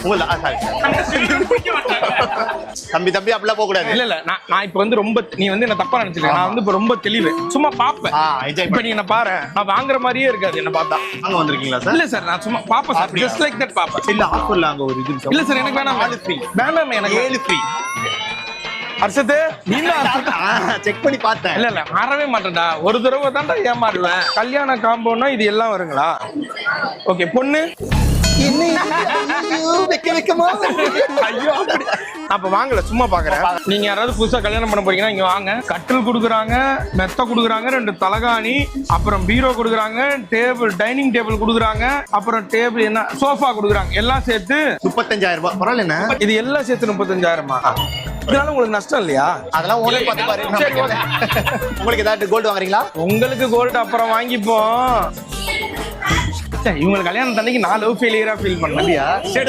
உங்கள தம்பி தம்பி அப்படிலாம் போக கூடாது. இல்ல நான் இப்ப வந்து ரொம்ப நீ வந்து என்ன தப்பா நினைச்சிருக்க. நான் வந்து இப்ப ரொம்ப தெளிவு சும்மா பாப்பேன். இப்ப நீ என்ன பாரு, நான் வாங்குற மாதிரியே இருக்காது என்ன பார்த்தா. அங்க வந்திருக்கீங்களா சார்? இல்ல சார், நான் சும்மா பாப்பேன் சார், ஜஸ்ட் லைக் தட் பாப்பேன். இல்ல ஆஃபர்ல அங்க ஒரு இது இல்ல சார், எனக்கு வேணாம். 4 ஃப்ரீ. வேணாம் எனக்கு 7 ஃப்ரீ. அர்ஷத்து நீ செக் பண்ணி பார்த்தேன். இல்ல மாறவே மாட்டேன்டா. ஒரு தடவை தான்டா ஏமாறுவேன். கல்யாண காம்போனா இது எல்லாம் வருங்களா? ஓகே பொண்ணு ஐயோ அப்ப வாங்கல, சும்மா பாக்குறேன். நீங்க யாராவது புதுசா கல்யாணம் பண்ண போறீங்கன்னா இங்க வாங்க. கட்டில் குடுக்குறாங்க, மெத்த குடுக்குறாங்க, 2 தலகாணி, அப்புறம் பீரோ குடுக்குறாங்க, டேபிள் டைனிங் டேபிள் குடுக்குறாங்க, அப்புறம் டேபிள் என்ன சோஃபா குடுக்குறாங்க. எல்லாம் சேர்த்து 35,000 ரூபாய். பரவாயில்ல என்ன இது எல்லாம் சேர்த்து 35,000. இதனால உங்களுக்கு நஷ்டம் இல்லையா? அதெல்லாம் ஓனே பார்த்து பாரு. உங்களுக்கு ஏதாவது கோல்டு வாங்குறீங்களா? உங்களுக்கு கோல்டு அப்புறம் வாங்கிப்போம். இவங்களுக்கு கல்யாணம் தண்ணிக்கு நான் லவ் ஃபெயிலியரா ஃபீல் பண்ணேன்.